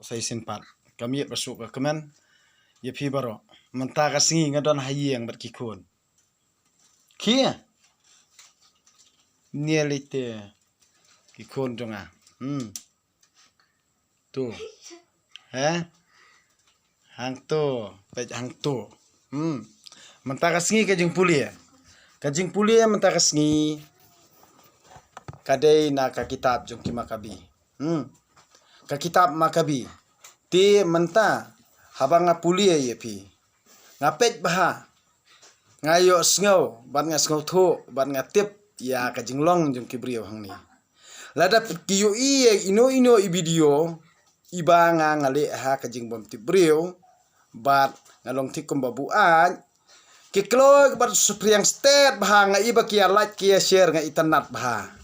sai simpat kami masuk ke kemen ya pi baro menta ka singi ngadon hayeng ber kikun kia nielite kikun jonga tu hang tu pej hang tu menta ka singi kajing puli menta ka singi kadai na ka kitab jong ki Makabi ka kitab Makabi ti menta habang nga puli ye pi ngapet baha ngayo sngo ban nga sngo thu ban nga tip ya ka jinglong jong ki brio hang ni lada kiyo i ino i video iba nga ngale ha ka jing bom tip brio bat ngalong tikum babu an ki kloy bat supriang state baha nga iba kia like kia share nga internet baha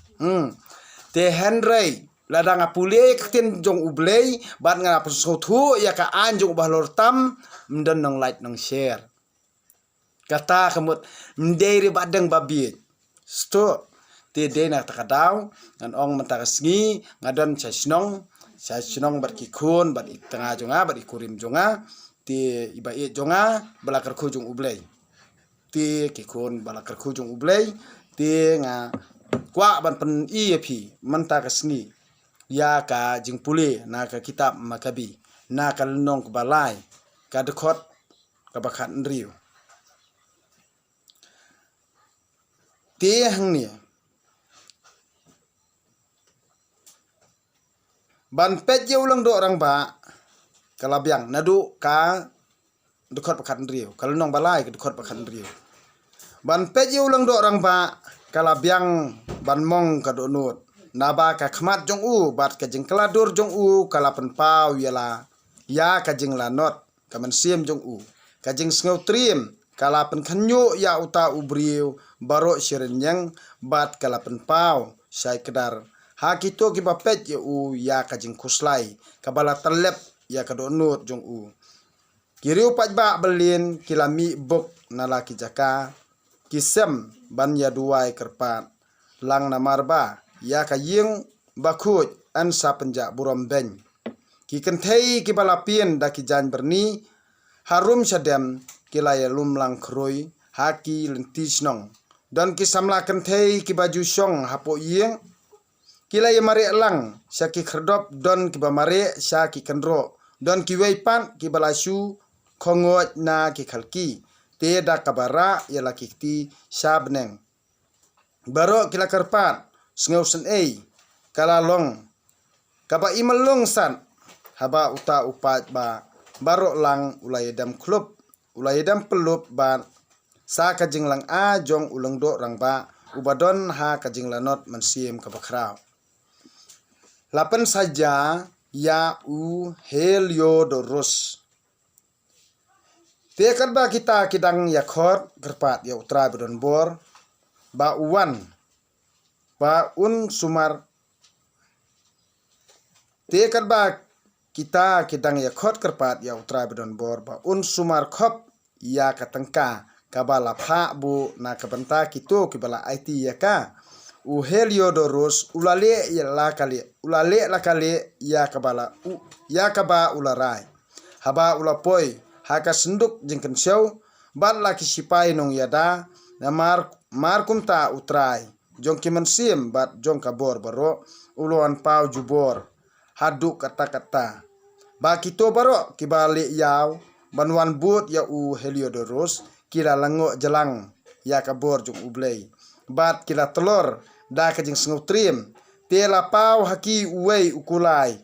te Henry lada nga puli katin jong ublay bat nga puso thu ya ka anjong bahlor tam mden nong like nong share kata kemut mderi badeng babi sto te de na takadaw ngan ong mentakasngi ngadon sasnong bat kikun bat tengah jonga bat ikurim jonga te iba e jonga balakar khu jong ublay te kikun balakar khu jong ublay te nga kwa ban pen iepi mentakasngi ya ka jing puli na ka kitab Makabi na ka lenong ka balai ka dekot ka bakat nriu te hang ni ban pet je ulang do orang ba kalabyang nadu ka dekot bakat nriu ka lenong balai ka dekot bakat nriu ban pet je ulang do orang ba kalabyang ban mong ka do nut naba ka khmat jong u bat ka jing kaladur jong u kalapen pau yala ya ka jing lanot ka man siem jong u ka jing sngo trim kalapen khanyu ya uta ubriu baro shirenyang bat kalapen pau sai kedar ha kito ki bapet ye u ya ka jing kuslai ka bala telep ya ka do nut jong u kiriu paj ba belin kilami bok nalaki jaka kisem ban ya duai kerpat lang namarba ya ka ying bakut an sa penjak burom ben ki kenthei ki balapien da ki jan berni harum sadem kilaya lumlang kroi haki lentis nong dan ki samla kenthei ki baju song hapo ying kilaya mare lang syaki kherdop don ki bamare syaki kendro don ki weipan ki balasu khongot na ki khalki te da kabara ya laki ti sabneng baro kila kerpat sngo sen kalalong kaba imelong san haba uta upat ba baro lang ulayedam klub ulayedam pelup ba sa kajing lang a jong ulang do rang ba ubadon ha kajing lanot mensim kabakrau lapen saja ya u Heliodorus tekat ba kita kidang yakhot kerpat ya utra bedon bor ba uwan ba un sumar tekat ba kita kidang ya khot kerpat ya utra bedon bor ba un sumar khop ya katengka kabala pha bu na kabenta kitu kibala IT ya ka u Heliodorus ulale ya la kali ya kabala ya kaba ularai haba ulapoi haka senduk jengken show ban laki sipai nong yada na markum ta utrai jong kimen sim bat jong kabor baro uluan pau jubor haduk kata-kata ba kito baro kibali yaw banwan but ya u Heliodorus kila lango jelang ya kabor jong ublay bat kila telor da kajing sengutrim tela pau haki uwei ukulai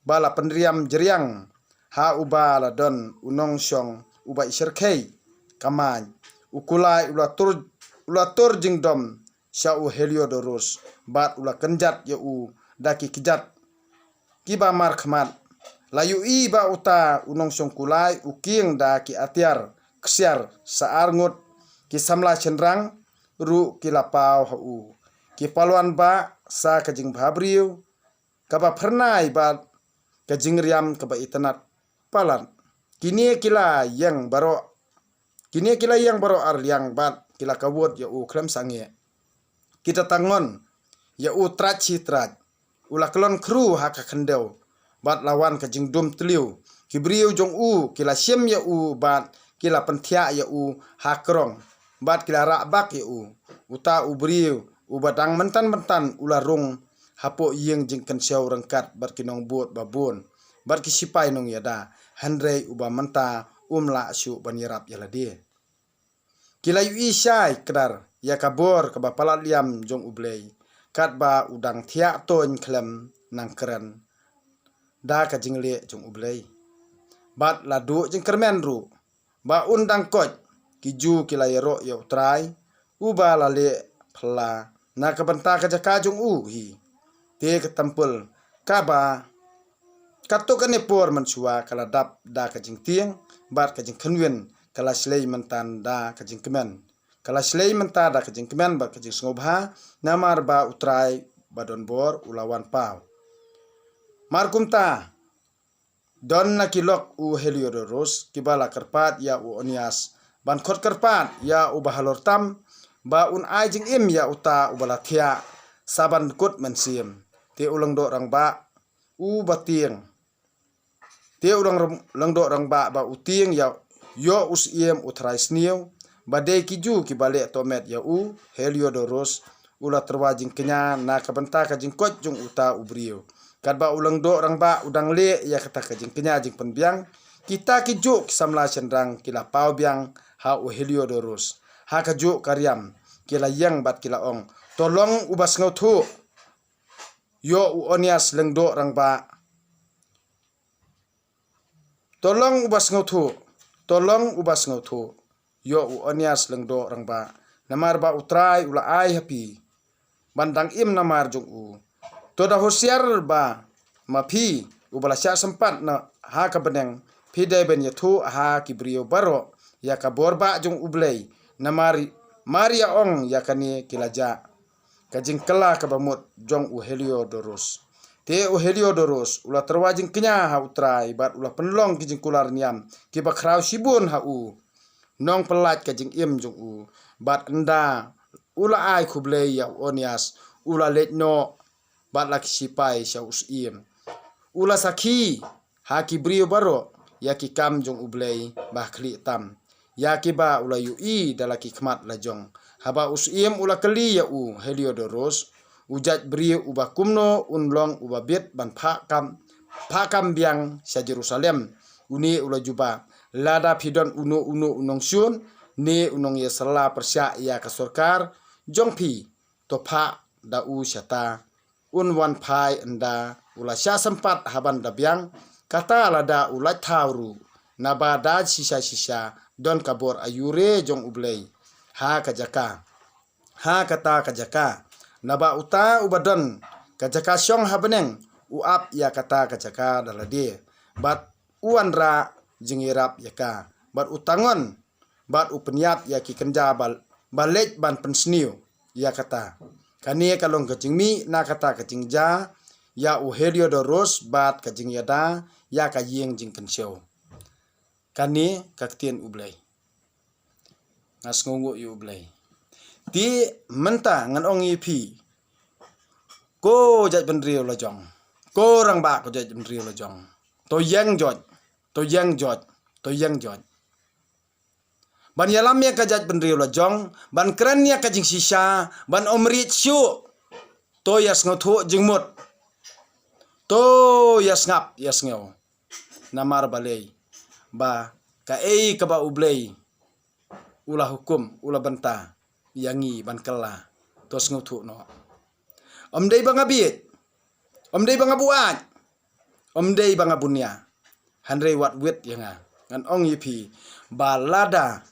bala pendriam jeriang ha uba ladon unong syong uba iserkei kamany ukulai ulatur jingdom sya u Heliodorus bat ula kenjat ya u daki kijat kiba mar khmat layu i ba uta unong syong kulai uking daki atiar ksyar saar ngut ki samla chenrang ru kilapau hu ki palwan ba sa kajing bhabriu kaba pernai ba kajing riam kaba itanat palan kini kila yang baro ar yang bat kila kawut ya u klem sange kita tangon ya u trat citrat ula kelon kru haka kendau bat lawan ka jing dum tliu ki brio jong u kila siem ya u bat kila pentia ya u hakrong bat kila rakbak ya u uta u brio u badang mentan ularung hapo yeng jing kan siau rengkat bat kinong buat babun bat ki sipai nong yada handrei uba menta la syu banyirap yala dia kila yu isai kedar ya kabor ka bapalat liam jong ublei kat ba udang thia ton klem nang keren da ka jingle jong ublei bat ladu jing kermen ru ba undang kot kiju kila yero yo trai uba lale phla na ka banta ka jaka jong u hi te ka tampul ka ba kato ka nepor mansua kala dap da ka jing tieng bat ka jing khenwen kala slei mentan da ka jing kemen kala slei menta da ka jing kemen ba ka jing ngobha namar ba utrai badon bor ulawan pau markumta don na kilok u Heliodorus kibala kerpat ya u Onias ban khot kerpat ya u bahalor tam ba un ai jing im ya uta u balathia saban kut mensim te ulang do rang ba u batieng te ulang do rang ba utieng ya yo usiem utrai sniu badai kiju kibale tomet ya u Heliodorus ula terwajing kenya na kabenta ka jing kot jung uta ubrio kat ba ulang do rang ba udang le ya kata ka jing kenya jing penbiang kita kiju kisamla sendrang kila pau biang ha u Heliodorus ha kaju karyam kila yang bat kila ong tolong ubas ngau thu yo u Onias lengdo rang ba tolong ubas ngau thu yo u Onias lengdo rang ba namar ba utrai ula ai happy bandang im namar jong u toda hosiar ba mapi ubala sya sempat na ha ka beneng pidai ben yathu ha kibrio baro ya ka borba jong ublei namari maria ong ya kani kilaja kajing kala ka bamut jong u Heliodorus te u Heliodorus ula terwajing kenya ha utrai bat ula penlong kijing kular niam ki bakrau sibun ha u nong pelat kajing im jong u bat enda ula ai kublei ya Onias ula letno bat laki sipai sya usim ula saki ha kibrio baro ya ki kam jong ublei bah kli tam ya ki ba ula yui dalaki khmat lajong haba usim ula kali ya u Heliodorus ujat brio uba kumno unlong uba bet ban pha kam biang sya Jerusalem uni ula juba lada pidon unong syun ne unong ye sala persya ya ka sorkar jongpi to pha da u syata wan phai enda ula sya sempat haban da biang kata lada ulat thauru nabada sisa don kabor ayure jong ublei ha kajaka ha kata kajaka naba uta ubadon kajaka syong habeneng uap ya kata kajaka dalade bat uanra jingirap yaka bat utangon bat upenyap ya ki kenja balej ban pensniu ya kata kani kalong kajingmi na kata kajingja ya u Heliodorus bat kajing yada ya ka yeng jing kensyo kani kaktien ublei ngas ngungu yu ublei ti menta ngan ong ipi ko jat benrio la jong ko rang ba ko jat benrio la jong to yang jot ban yalam ya kajat benrio la jong ban kran ya kajing sisa ban omrit syu to yas ngothu jingmut to yas ngap yas ngeu namar balei ba ka ei ka ba ublei ula hukum ula banta yangi ban kala tos ngothu no omdei banga biet omdei banga buat omdei banga bunya handrei wat wit yanga ngan ong yipi balada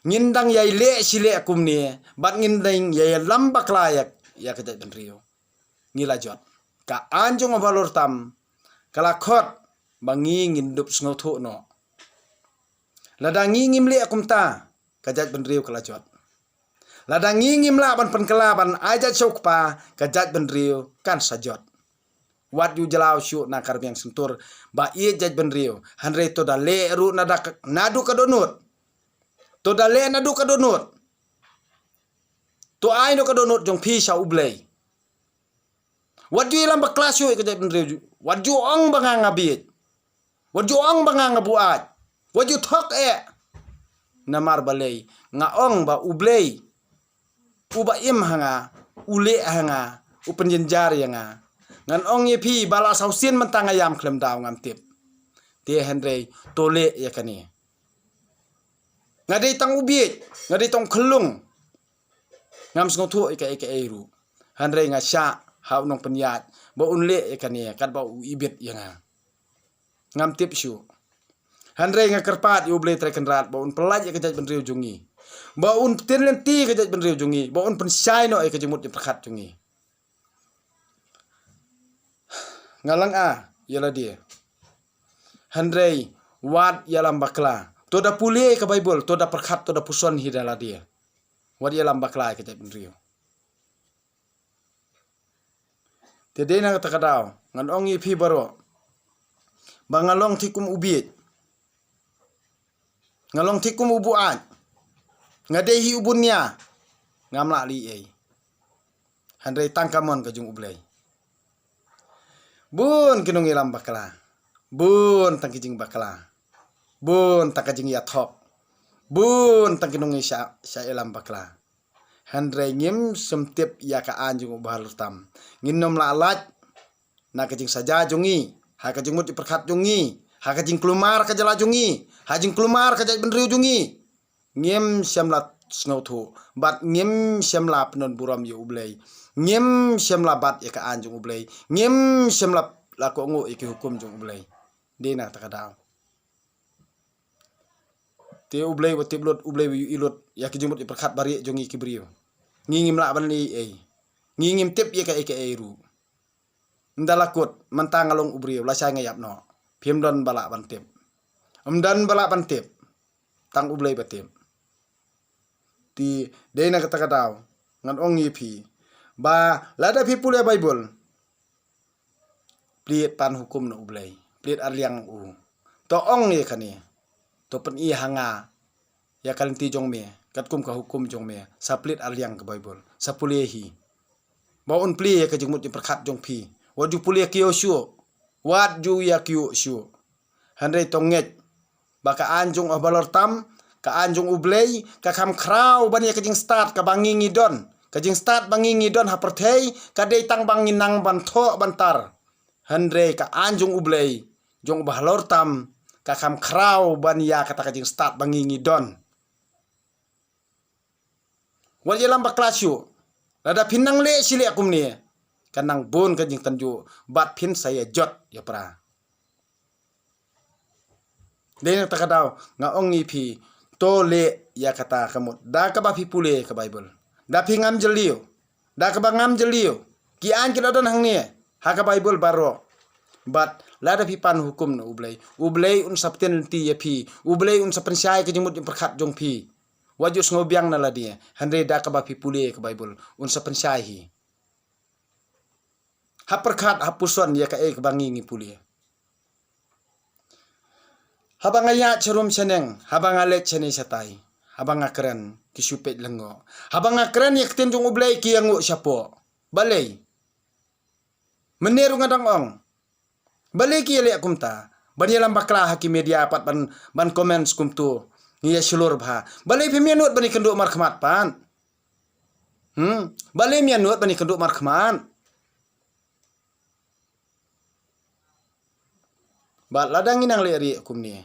ngindang yai le sile akumni bat ngindang yai lambak layak ya kajat benrio ngilajot ka anjong abalor tam kala khot bangi ngindup ngothu no lada ngingim le akumta kajat benrio kalajot lada ngingim la ban penkela ban ajat sokpa kajat benrio kan sajot wat yu jalau syu na karbiang sentur ba ie jaj benrio handre to da le ru nadu kadonut to da le nadu kadonut to ai no kadonut jong pi sa ublei Wadu ilam baklasyo ikajay benriu. Wadu ong banga ngabit. Wadu ong banga ngabuat. Wadu thok namar balay nga ong ba ublay. Uba im hanga ule hanga upenjenjar nga. Ngan ong yepi bala sausin mentang ayam klem daw ngam tip. Dia Henry tole ya kani. Ngadai tang ubiet, ngadai tang kelung. Ngam sengotu ika eru. Henry ngasya hau nong penyat. Ba unle ya kani kat ba ibet ya nga. Ngam tip syu. Henry ngakerpat yu blay treken rat ba un pelaj ya kejat benriu jungi. Ba un tenlenti kejat benriu jungi. Ba un pensai no ya kejemut ya perkat jungi. Ngalang yalah dia. Henry wat yalam bakla. Toda pulih ke Bible, toda perkat, toda puson hidalah dia. Wat yalam bakla kita benriu. Tiada nak kata kadau, ngan ong ipi baro. Bangalong tikum ubit. Ngalong tikum ubuat. Ngadehi ubunnya. Ngamla li ai. Henry tangkamon ke jung ublay. Bun kinung yalam bakla. Bun tang kijing bakla. Bun tang kijing yathok. Bun tang kinung sya elam bakla. Henry ngim semtip ya ka anjung ubahal tam. Nginom la alat na kijing saja jungi. Ha kijing mut perkat jungi. Ha kijing kelumar ka jala jungi. Ha jing kelumar ka jaj benriu jungi. Ngim syamla snautu. Bat ngim syamla penon buram yu ublay. Ngim syamla bat ya ka anjung ublay. Ngim syamla lako ngu iki hukum jung ublay. Dina takadaw. Te ublay wa tiblut ublay yu ilut ya kijumut perkat bari jungi kibriu. Ngingim la ban li ai. Ngingim tip ya ka eru. Ndalakut mentang along ubriu la saya ngayap no. Pimdon balak ban tip. Umdan balak ban tip. Tang ublay batip. Ti dina katakadaw ngan ong yipi. Ba lada people ya Bible. Pliet pan hukum no ublay. Pliet arliang u. To ong ye kani. To pen i hanga. Ya kalinti jong me. Katkum ka hukum jong me. Sa pliet arliang ke Bible. Sa pulehi. Ba un pli ya ka jengmut yang perkat jong pi. Wadu pulia kio syu. Wad ju ya kio syu. Henry tonget. Ba ka anjung of balor tam. Ka anjung ublay. Ka kam kraw ban ya ka jeng start ka bangingi don. Kajing start bangingi don hapertei. Kadai tang banginang bantok bantar. Henry ka anjung ublay. Jong bahalor tam. Ka kam kraw ban ya kata kajing start bangingi don. Wal yalam baklasyo. Lada pinang le sili akum ni. Kanang bon kajing tanju. Bat pin saya jot ya pra. Dene takadaw nga ong ipi. To le ya kata kamut. Da ka ba pipule ke Bible. Da pingam jeliu. Da ka ba ngam jeliu. Kian kita don hang ni. Ha ka Bible baro. But lada pipan hukum na ublay. Ublay un sapten ti ya pi. Ublay un sapen syai ke jemut perkat jong pi. Wajus ngobiang na la dia. Henry da ka ba pipule ke Bible. Un sapen syai. Ha perkat ha puson ya ka ke bangi ngi pule. Habang ayat cerum seneng. Habang alet seneng satai. Habang akren kisupet lengo. Habang akren ya keten jong ublay ki yang syapo. Balay. Meneru ngadang ong. Balay ki yali akum ta. Ban yalam bakla haki media apat ban komen skum tu. Ngiya silur bha. Balay pimianut bani kenduk markhmat pan. Balay mianut bani kenduk markhmat. Bat ladang inang leri akum ni.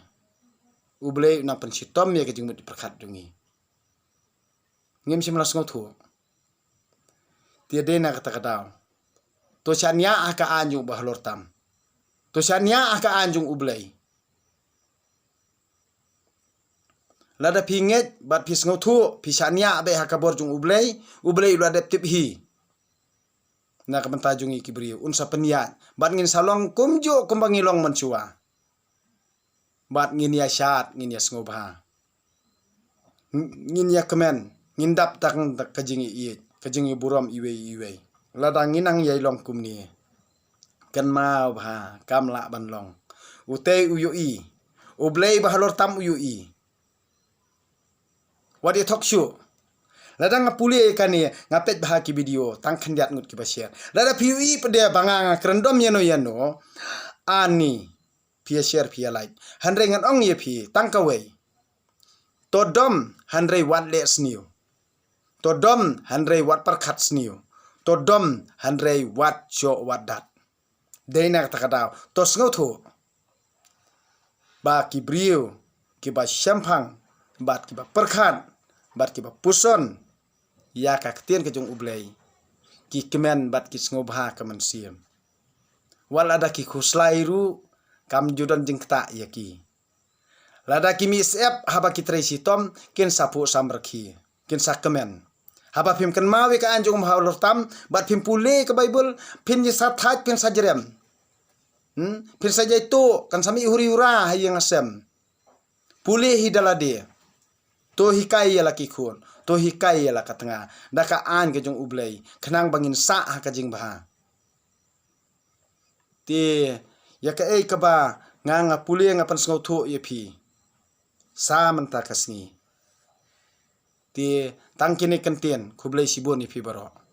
Ublay nang pensitom ya kejing mut perkat dungi. Ngim simlas ngotu. Tiada na kata kadaw. To syanya aka anjung bahalor tam. To syanya aka anjung ublay. Lada pinget bat pis ngotu pisanya abe haka borjung ublay. Ublay lu adep tip hi. Na kabentajung iki beriu unsa peniat. Bat ngin salong kumjo kumbangilong mencua. Bat ngin ya syat ngin ya ngobha. Ngin ya kemen ngindap tak kajingi iit. Kajingi buram iwe. Lada nginang yai long kumni. Kan mau bha kamla banlong. Utei uyui. Ublay bahalor tam uyui. Wadi talk show. Lada ngapuli ikan ni ngapet bahaki video tang kendiat ngut ki basian. Lada piui pede banga kerendom yano ani pia share pia like. Handre ngan ong ye pi tang kawai. Todom handre wat le sniu. Todom handre wat perkat sniu. Todom handre wat jo wat dat. Dei nak takadau tos ngautu. Ba ki brio ki ba syampang bat ki ba perkat bat ki ba puson ya ka ketien ke jong ublei ki kemen bat ki ngobha kaman siem wal ada ki khuslairu kam judan jing kta ya ki lada ki misep haba ki traisi tom kin sapu samrakhi kin sakemen haba phim kan mawi ka anjung mahalor tam bat phim pule ke bible phin ji sathaj phin sajrem phin sajai to kan sami huri ura hayang asem pule hidalade to hikai ya laki khun to hikai ya la katanga daka an ke jong ublei khnang bangin sa ha ka jing baha ti ya ka ei ka ba nga pule nga pan sngo tho ye phi sa man ta kasni ti tangkini kentien khublei sibon ni phi baro